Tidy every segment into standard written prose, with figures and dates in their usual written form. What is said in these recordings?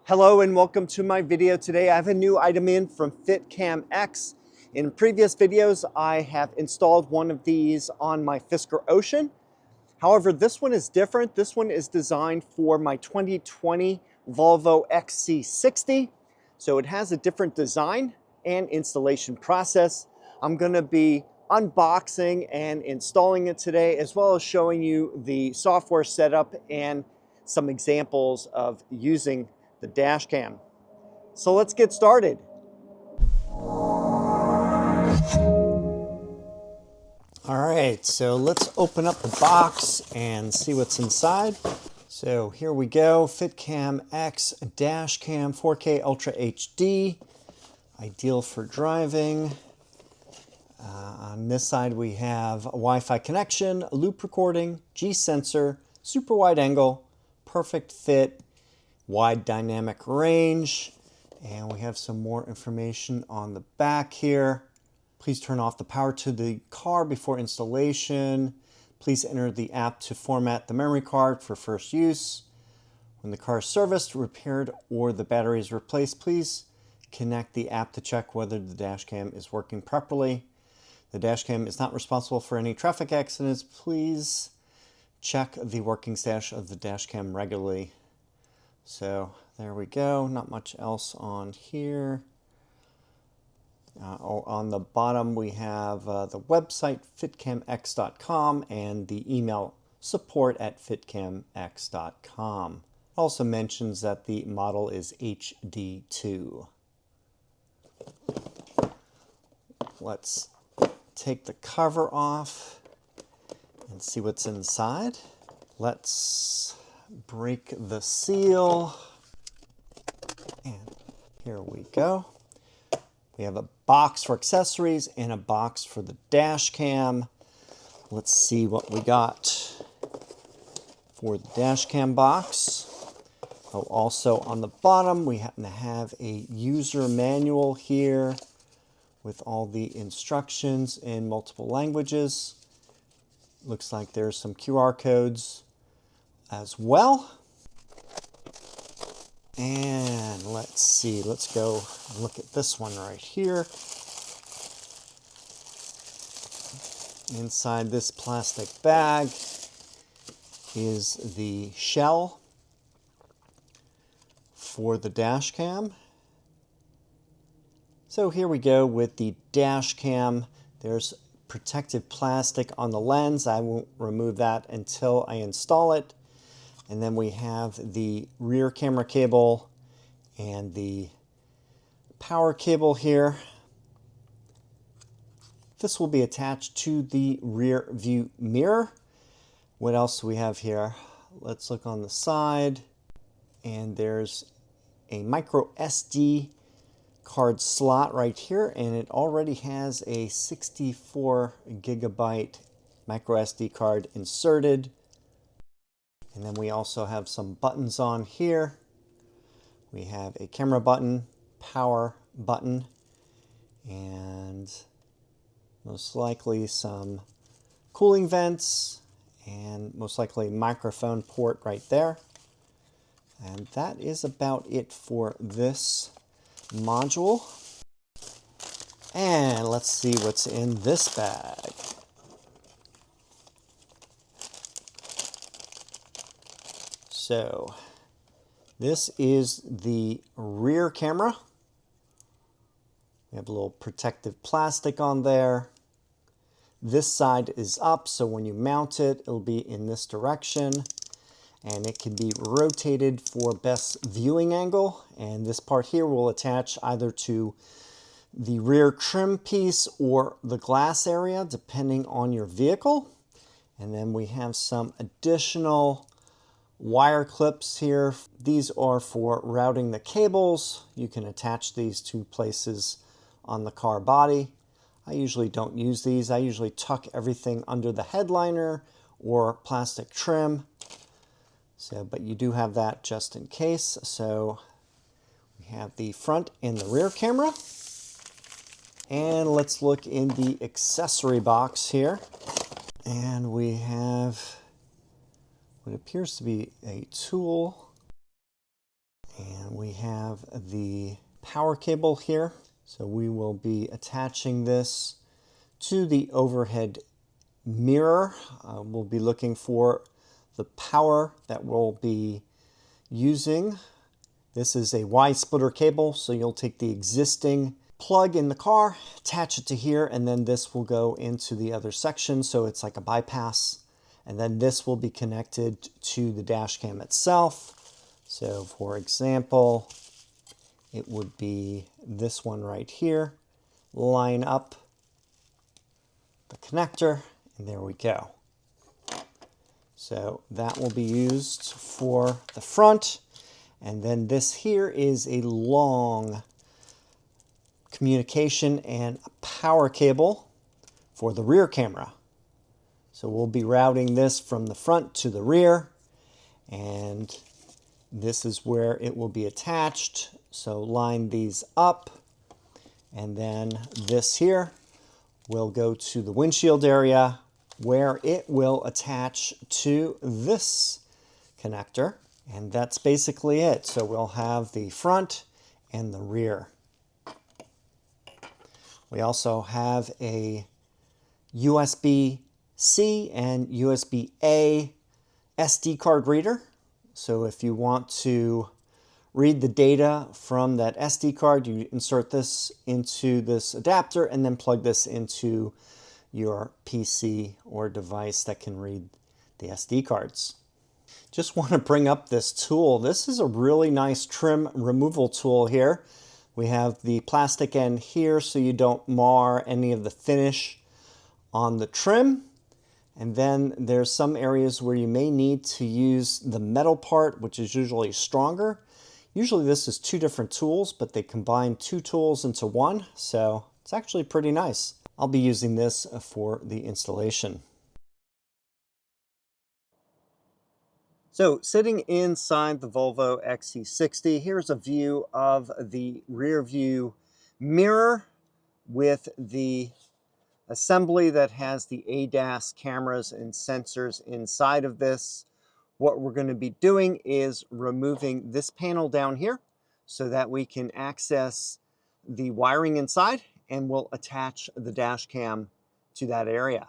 Hello and welcome to my video today. I have a new item in from FITCAMX. In previous videos, I have installed one of these on my Fisker Ocean. However, this one is different. This one is designed for my 2020 Volvo XC60. So it has a different design and installation process. I'm gonna be unboxing and installing it today, as well as showing you the software setup and some examples of using the dash cam. So let's get started. All right, so let's open up the box and see what's inside. So here we go, FITCAMX dash cam 4K Ultra HD, ideal for driving. On this side we have a Wi-Fi connection, a loop recording, G sensor, super wide angle, perfect fit, wide dynamic range, and we have some more information on the back here. Please turn off the power to the car before installation. Please enter the app to format the memory card for first use. When the car is serviced, repaired, or the battery is replaced, please connect the app to check whether the dash cam is working properly. The dash cam is not responsible for any traffic accidents. Please check the working status of the dash cam regularly. So there we go, not much else on here. On the bottom we have the website fitcamx.com and the email support@fitcamx.com. Also mentions that the model is HD2. Let's take the cover off and see what's inside. Let's break the seal, and here we go. We have a box for accessories and a box for the dash cam. Let's see what we got for the dash cam box. Oh, also on the bottom we happen to have a user manual here with all the instructions in multiple languages. Looks like there's some QR codes as well. And let's see, let's go look at this one right here. Inside this plastic bag is the shell for the dash cam. So here we go with the dash cam. There's protective plastic on the lens. I won't remove that until I install it. And then we have the rear camera cable and the power cable here. This will be attached to the rear view mirror. What else do we have here? Let's look on the side. And there's a micro SD card slot right here, and it already has a 64 gigabyte micro SD card inserted. And then we also have some buttons on here. We have a camera button, power button, and most likely some cooling vents, and most likely a microphone port right there. And that is about it for this module. And let's see what's in this bag. So this is the rear camera. We have a little protective plastic on there. This side is up, so when you mount it, it'll be in this direction. And it can be rotated for best viewing angle. And this part here will attach either to the rear trim piece or the glass area, depending on your vehicle. And then we have some additional wire clips here. These are for routing the cables. You can attach these to places on the car body. I usually don't use these. I usually tuck everything under the headliner or plastic trim. So, but you do have that just in case. So we have the front and the rear camera. And let's look in the accessory box here. And we have what appears to be a tool. And we have the power cable here. So we will be attaching this to the overhead mirror. We'll be looking for the power that we'll be using. This is a Y splitter cable, so you'll take the existing plug in the car, attach it to here, and then this will go into the other section, so it's like a bypass. And then this will be connected to the dash cam itself. So for example, it would be this one right here. Line up the connector, and there we go. So that will be used for the front. And then this here is a long communication and power cable for the rear camera. So we'll be routing this from the front to the rear, and this is where it will be attached. So line these up, and then this here will go to the windshield area where it will attach to this connector. And that's basically it. So we'll have the front and the rear. We also have a USB-C and USB-A SD card reader. So if you want to read the data from that SD card, you insert this into this adapter and then plug this into your PC or device that can read the SD cards. Just want to bring up this tool. This is a really nice trim removal tool here. We have the plastic end here so you don't mar any of the finish on the trim. And then there's some areas where you may need to use the metal part, which is usually stronger. Usually this is two different tools, but they combine two tools into one, so it's actually pretty nice. I'll be using this for the installation. So sitting inside the Volvo XC60, here's a view of the rear view mirror with the assembly that has the ADAS cameras and sensors inside of this. What we're going to be doing is removing this panel down here so that we can access the wiring inside, and we'll attach the dash cam to that area.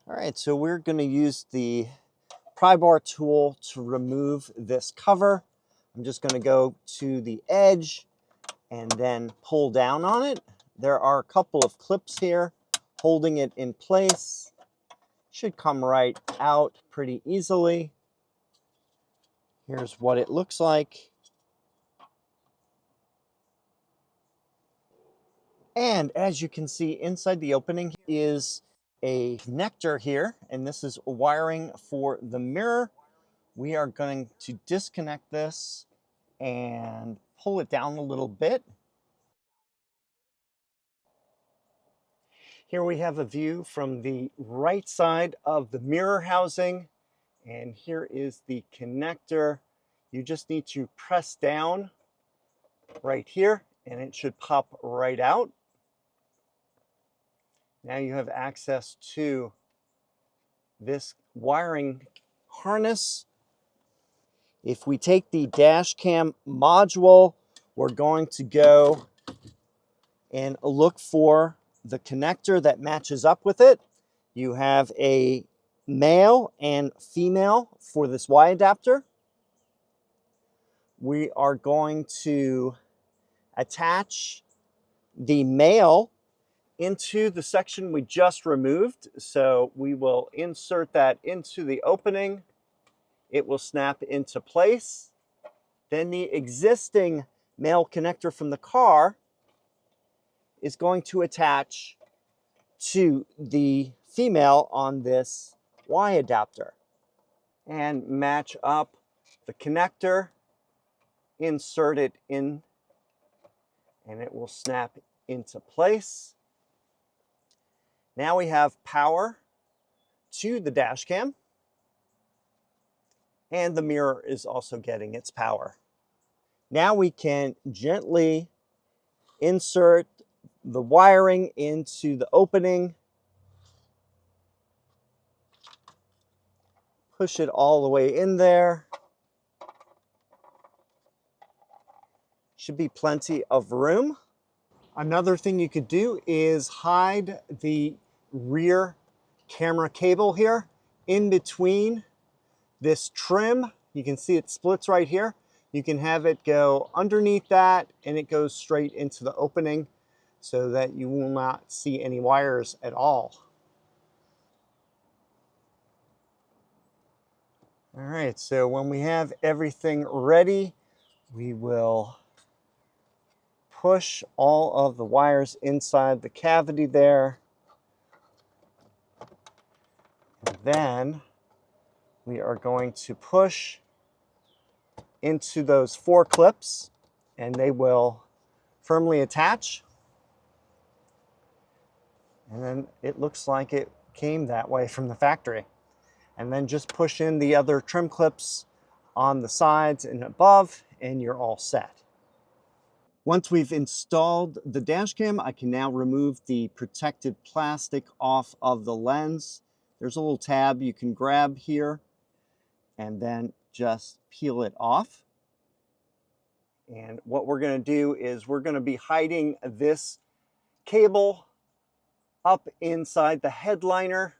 All right, so we're going to use the pry bar tool to remove this cover. I'm just going to go to the edge and then pull down on it. There are a couple of clips here holding it in place. Should come right out pretty easily. Here's what it looks like. And as you can see, inside the opening is a connector here, and this is wiring for the mirror. We are going to disconnect this and pull it down a little bit. Here we have a view from the right side of the mirror housing, and here is the connector. You just need to press down right here and it should pop right out. Now you have access to this wiring harness. If we take the dash cam module, we're going to go and look for the connector that matches up with it. You have a male and female for this Y adapter. We are going to attach the male into the section we just removed. So we will insert that into the opening. It will snap into place. Then the existing male connector from the car is going to attach to the female on this Y adapter and match up the connector, insert it in, and it will snap into place. Now we have power to the dash cam, and the mirror is also getting its power. Now we can gently insert the wiring into the opening, push it all the way in there, Should be plenty of room. Another thing you could do is hide the rear camera cable here in between this trim. You can see it splits right here. You can have it go underneath that and it goes straight into the opening so that you will not see any wires at all. All right, so when we have everything ready, we will push all of the wires inside the cavity there. And then we are going to push into those 4 clips and they will firmly attach. And then it looks like it came that way from the factory. And then just push in the other trim clips on the sides and above and you're all set. Once we've installed the dash cam, I can now remove the protective plastic off of the lens. There's a little tab you can grab here and then just peel it off. And what we're going to do is we're going to be hiding this cable up inside the headliner,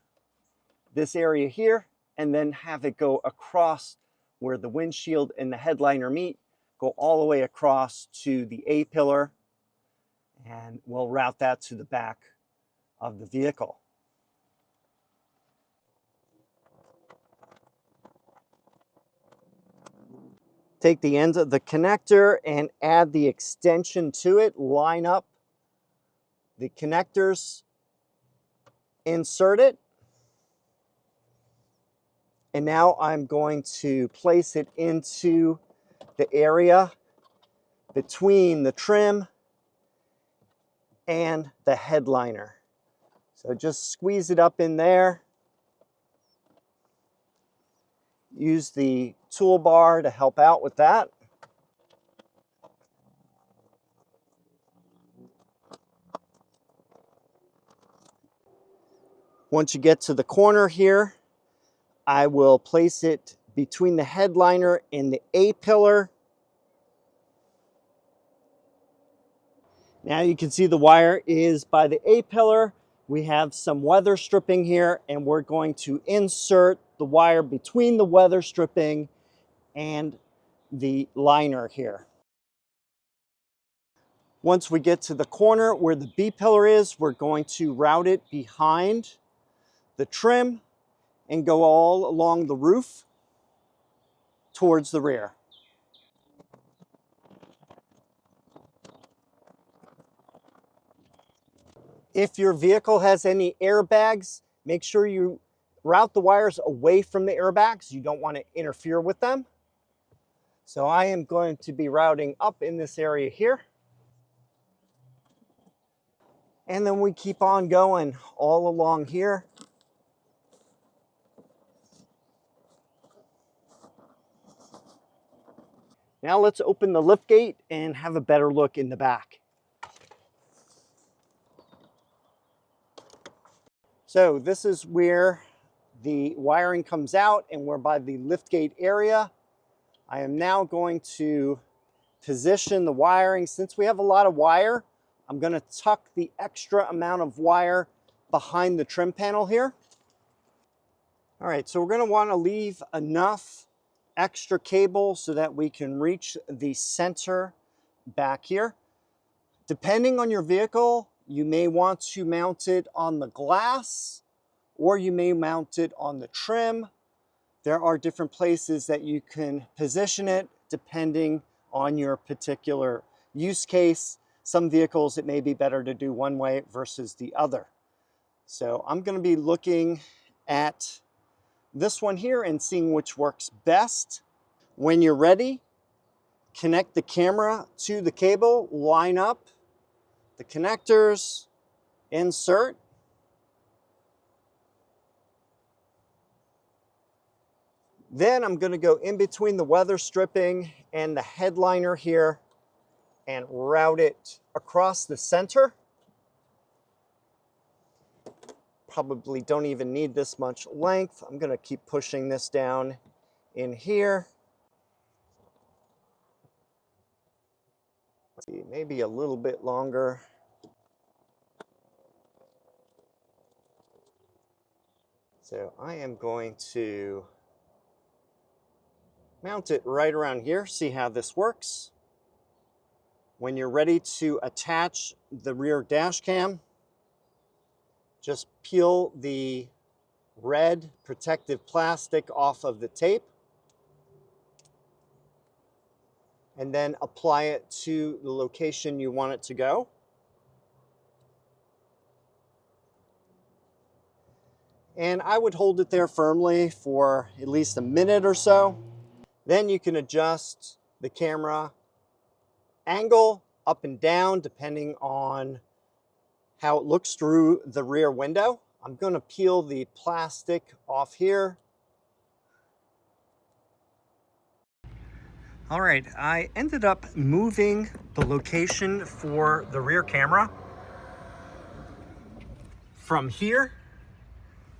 this area here, and then have it go across where the windshield and the headliner meet, go all the way across to the A-pillar, and we'll route that to the back of the vehicle. Take the ends of the connector and add the extension to it, line up the connectors, insert it, and now I'm going to place it into the area between the trim and the headliner. So just squeeze it up in there. Use the toolbar to help out with that. Once you get to the corner here, I will place it between the headliner and the A-pillar. Now you can see the wire is by the A-pillar. We have some weather stripping here and we're going to insert the wire between the weather stripping and the liner here. Once we get to the corner where the B-pillar is, we're going to route it behind the trim and go all along the roof towards the rear. If your vehicle has any airbags, make sure you route the wires away from the airbags. You don't want to interfere with them. So I am going to be routing up in this area here. And then we keep on going all along here. Now let's open the lift gate and have a better look in the back. So this is where the wiring comes out and we're by the lift gate area. I am now going to position the wiring. Since we have a lot of wire, I'm going to tuck the extra amount of wire behind the trim panel here. All right, so we're going to want to leave enough extra cable so that we can reach the center back here. Depending on your vehicle, you may want to mount it on the glass or you may mount it on the trim. There are different places that you can position it depending on your particular use case. Some vehicles, it may be better to do one way versus the other. So I'm going to be looking at this one here and seeing which works best. When you're ready, connect the camera to the cable, line up the connectors, insert. Then I'm going to go in between the weather stripping and the headliner here and route it across the center. Probably don't even need this much length. I'm going to keep pushing this down in here. maybe a little bit longer. So I am going to mount it right around here, see how this works. When you're ready to attach the rear dash cam, just peel the red protective plastic off of the tape and then apply it to the location you want it to go. And I would hold it there firmly for at least a minute or so. Then you can adjust the camera angle up and down depending on how it looks through the rear window. I'm going to peel the plastic off here. All right, I ended up moving the location for the rear camera from here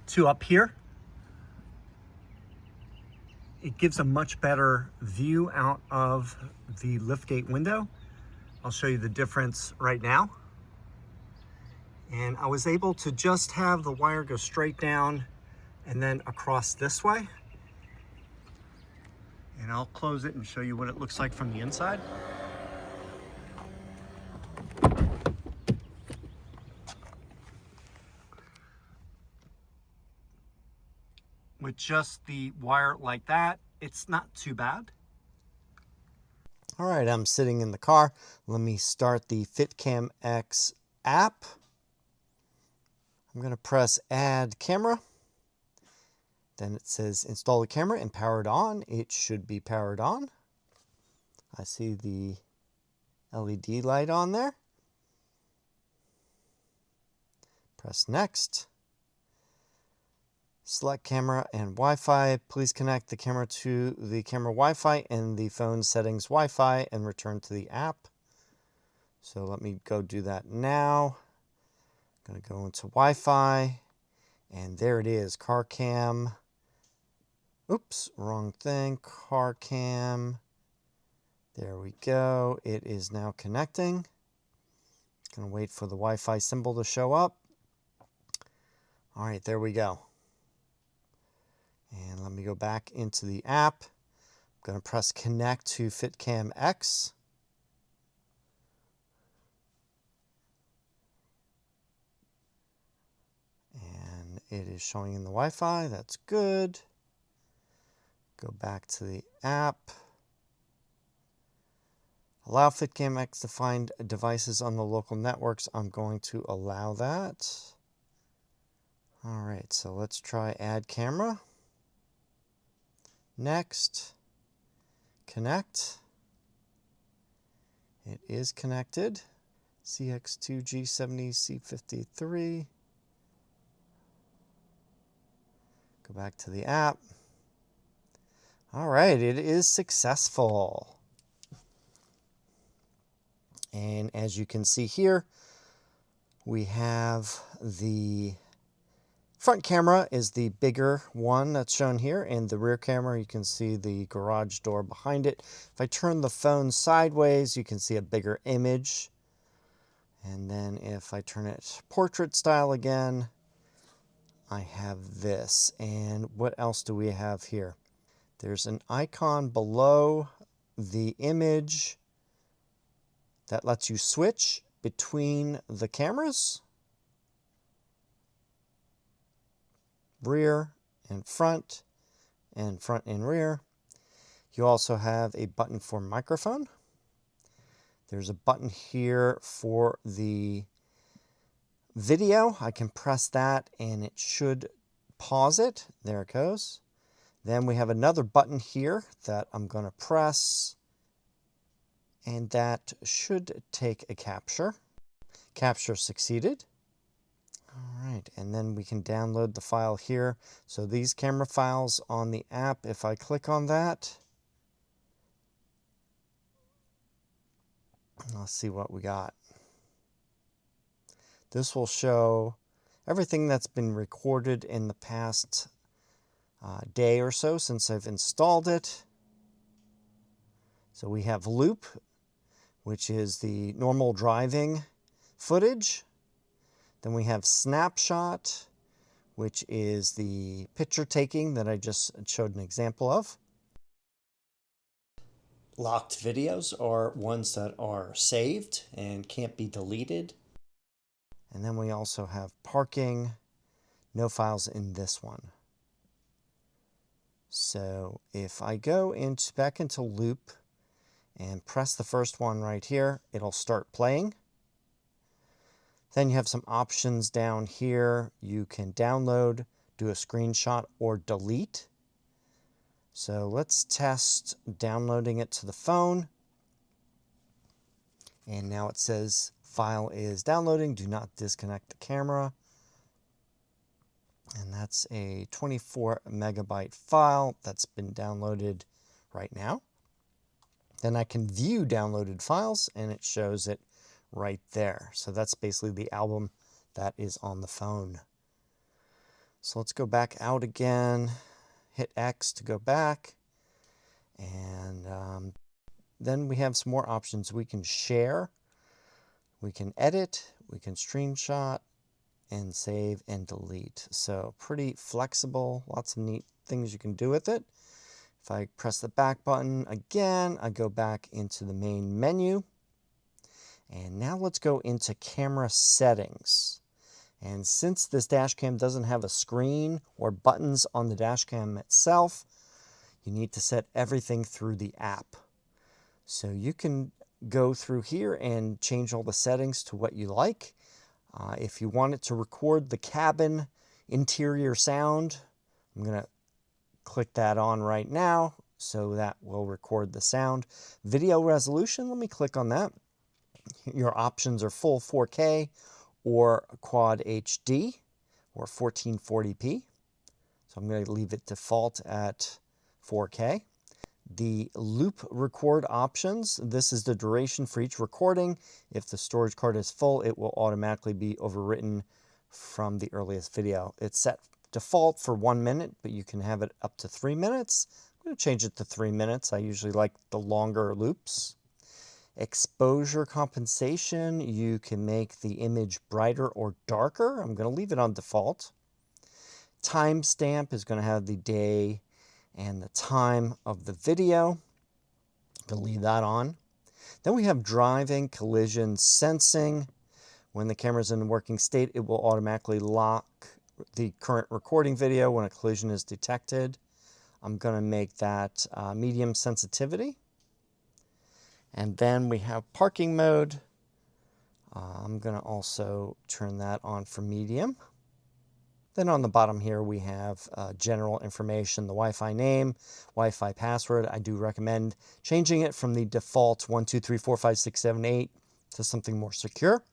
to up here. It gives a much better view out of the liftgate window. I'll show you the difference right now. And I was able to just have the wire go straight down and then across this way. And I'll close it and show you what it looks like from the inside. With just the wire like that, it's not too bad. All right, I'm sitting in the car. Let me start the FITCAMX app. I'm going to press Add Camera. Then it says Install the camera and power it on. It should be powered on. I see the LED light on there. Press Next. Select camera and Wi-Fi. Please connect the camera to the camera Wi-Fi and the phone settings Wi-Fi and return to the app. So let me go do that now. I'm going to go into Wi-Fi and there it is, car cam. Oops, wrong thing, car cam. There we go. It is now connecting. Going to wait for the Wi-Fi symbol to show up. All right, there we go. And let me go back into the app. I'm going to press connect to FITCAMX. And it is showing in the Wi-Fi. That's good. Go back to the app. Allow FITCAMX to find devices on the local networks. I'm going to allow that. All right, so let's try add camera. Next, connect. It is connected. CX2G70C53. Go back to the app. All right, it is successful. And as you can see here, we have the front camera is the bigger one that's shown here, and the rear camera, you can see the garage door behind it. If I turn the phone sideways, you can see a bigger image. And then if I turn it portrait style again, I have this. And what else do we have here? There's an icon below the image that lets you switch between the cameras. Rear and front and rear. You also have a button for microphone. There's a button here for the video. I can press that and it should pause it. There it goes. Then we have another button here that I'm going to press, and that should take a capture. Capture succeeded. All right, and then we can download the file here. So these camera files on the app, if I click on that, let's see what we got. This will show everything that's been recorded in the past day or so since I've installed it. So we have loop, which is the normal driving footage. Then we have snapshot, which is the picture taking that I just showed an example of. Locked videos are ones that are saved and can't be deleted. And then we also have parking, no files in this one. So if I go back into loop and press the first one right here, it'll start playing. Then you have some options down here. You can download, do a screenshot, or delete. So let's test downloading it to the phone. And now it says file is downloading. Do not disconnect the camera. And that's a 24 megabyte file that's been downloaded right now. Then I can view downloaded files and it shows it right there. So that's basically the album that is on the phone. So let's go back out again, hit X to go back. And then we have some more options. We can share, we can edit, we can screenshot, and save and delete. So pretty flexible, lots of neat things you can do with it. If I press the back button again, I go back into the main menu. And now let's go into camera settings. And since this dash cam doesn't have a screen or buttons on the dash cam itself, you need to set everything through the app. So you can go through here and change all the settings to what you like. If you want it to record the cabin interior sound, I'm going to click that on right now, so that will record the sound. Video resolution, let me click on that. Your options are full 4K or quad HD or 1440p. So I'm going to leave it default at 4K. The loop record options, this is the duration for each recording. If the storage card is full, it will automatically be overwritten from the earliest video. It's set default for 1 minute, but you can have it up to 3 minutes. I'm going to change it to 3 minutes. I usually like the longer loops. Exposure compensation, you can make the image brighter or darker. I'm going to leave it on default. Timestamp is going to have the day and the time of the video. I'm going to leave that on. Then we have driving collision sensing. When the camera is in working state, it will automatically lock the current recording video when a collision is detected. I'm going to make that medium sensitivity. And then we have parking mode. I'm going to also turn that on for medium. Then on the bottom here we have general information, the Wi-Fi name, Wi-Fi password. I do recommend changing it from the default 1234567 to something more secure.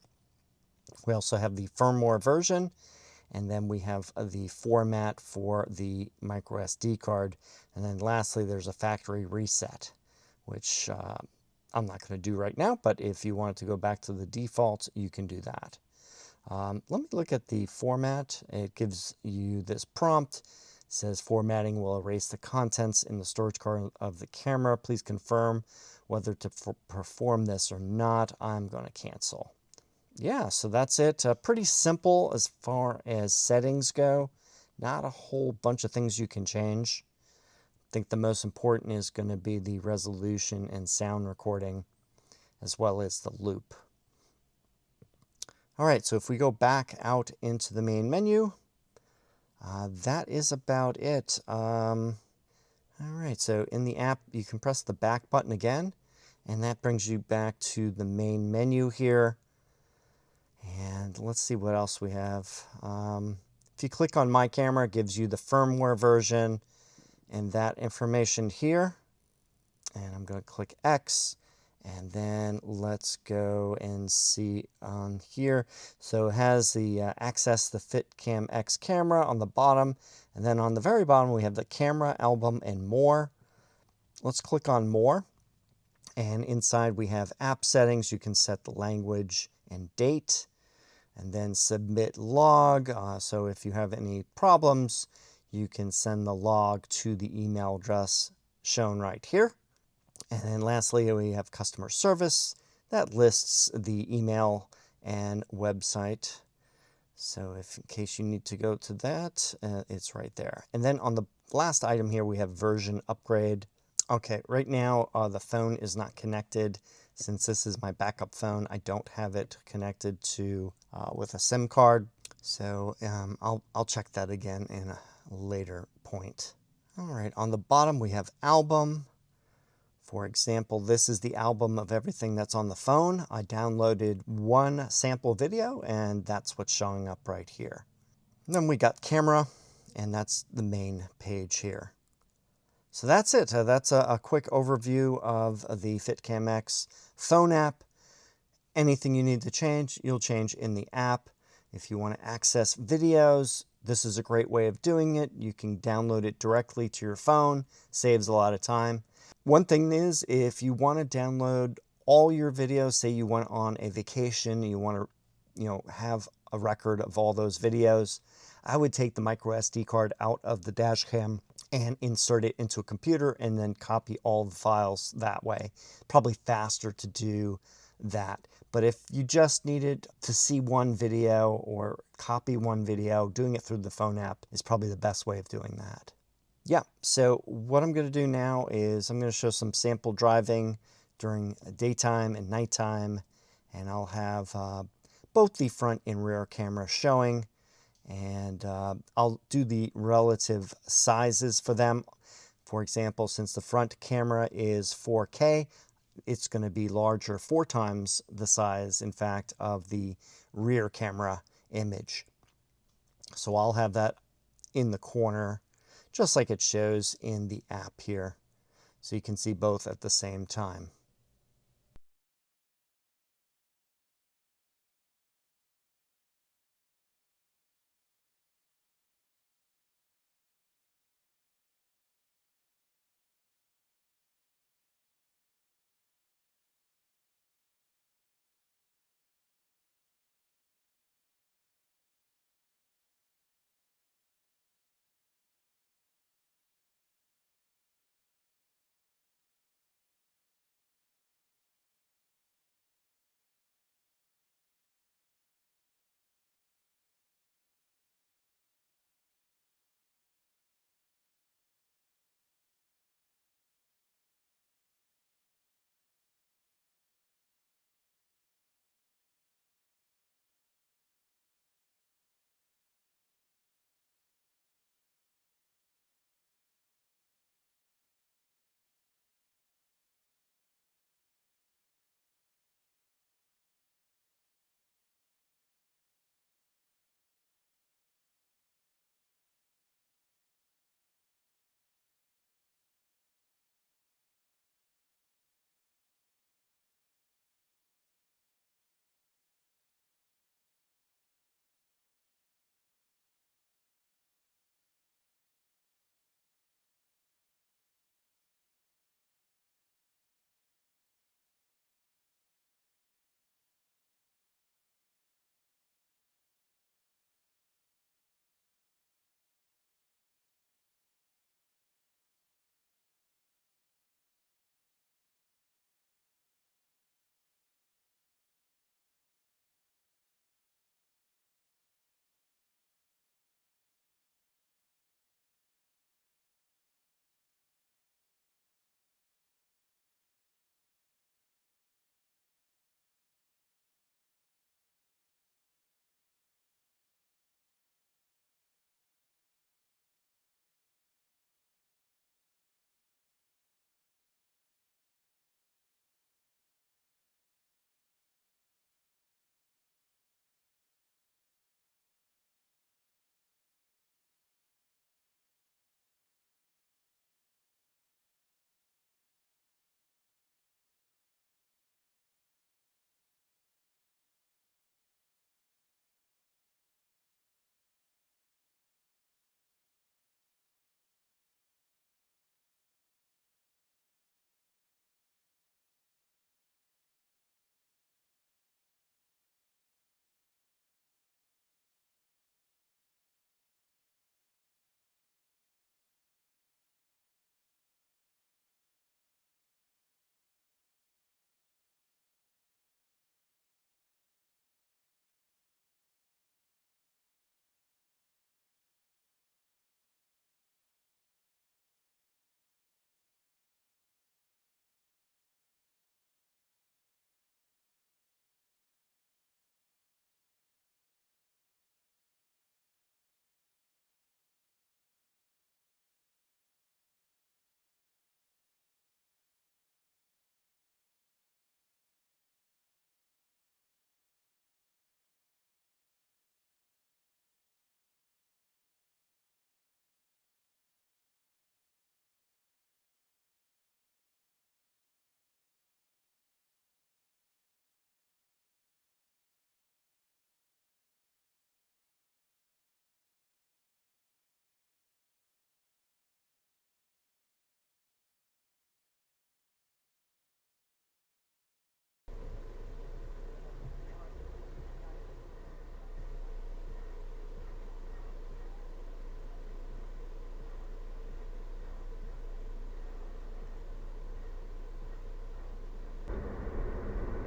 We also have the firmware version, and then we have the format for the micro SD card. And then lastly, there's a factory reset, which I'm not going to do right now, but if you wanted to go back to the default, you can do that. Let me look at the format. It gives you this prompt. It says formatting will erase the contents in the storage card of the camera. Please confirm whether to perform this or not. I'm going to cancel. Yeah, so that's it. Pretty simple as far as settings go. Not a whole bunch of things you can change. I think the most important is going to be the resolution and sound recording, as well as the loop. All right, so if we go back out into the main menu, that is about it. All right, so in the app, you can press the back button again, and that brings you back to the main menu here. And let's see what else we have. If you click on My Camera, it gives you the firmware version and that information here. And I'm going to click X. And then let's go and see on here. So it has the access the FITCAMX camera on the bottom. And then on the very bottom, we have the camera, album, and more. Let's click on more. And inside we have app settings. You can set the language and date. And then submit log. So if you have any problems, you can send the log to the email address shown right here. And then lastly, we have customer service. that lists the email and website. So if in case you need to go to that, it's right there. And then on the last item here, we have version upgrade. Okay, right now the phone is not connected. Since this is my backup phone, I don't have it connected to with a SIM card. So I'll check that again in a later point. All right, on the bottom we have album. For example, this is the album of everything that's on the phone. I downloaded one sample video and that's what's showing up right here. And then we got camera, and that's the main page here. So that's it. That's a quick overview of the FITCAMX phone app. Anything you need to change, you'll change in the app. If you want to access videos, this is a great way of doing it. You can download it directly to your phone, saves a lot of time. One thing is, if you want to download all your videos, say you went on a vacation, you want to have a record of all those videos, I would take the micro SD card out of the dash cam and insert it into a computer and then copy all the files that way. Probably faster to do that. But if you just needed to see one video or copy one video, doing it through the phone app is probably the best way of doing that. Yeah, so what I'm going to do now is I'm going to show some sample driving during daytime and nighttime, and I'll have both the front and rear camera showing, and I'll do the relative sizes for them. For example, since the front camera is 4K, it's going to be larger, 4 times the size, in fact, of the rear camera image. So I'll have that in the corner, just like it shows in the app here. So you can see both at the same time.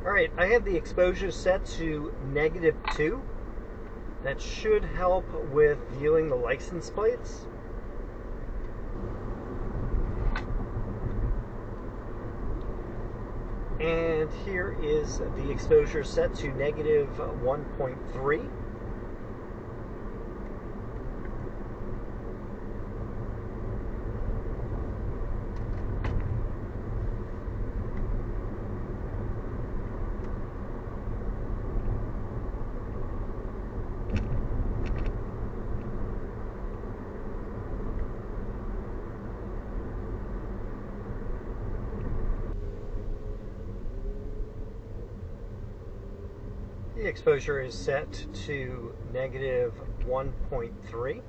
All right, I have the exposure set to -2. That should help with viewing the license plates. And here is the exposure set to -1.3. The exposure is set to -1.3.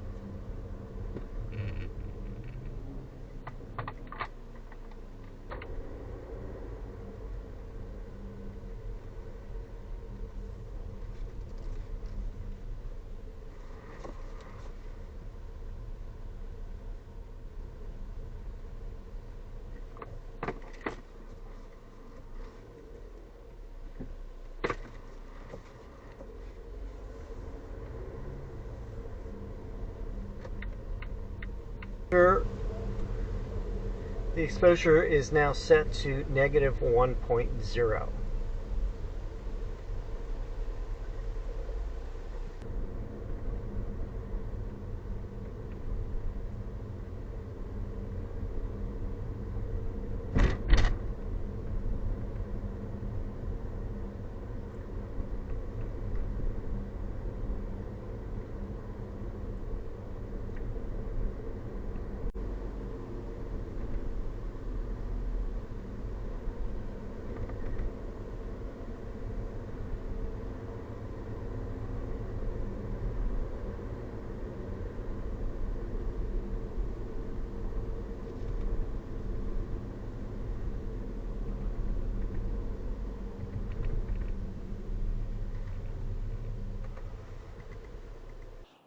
The exposure is now set to -1.0.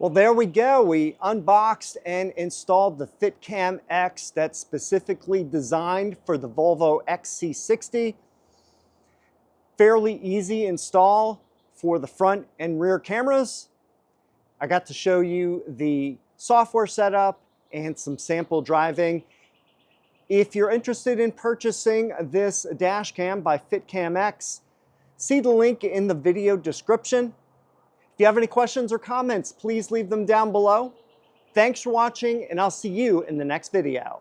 Well, there we go. We unboxed and installed the FITCAMX that's specifically designed for the Volvo XC60. Fairly easy install for the front and rear cameras. I got to show you the software setup and some sample driving. If you're interested in purchasing this dash cam by FITCAMX, see the link in the video description. If you have any questions or comments, please leave them down below. Thanks for watching, and I'll see you in the next video.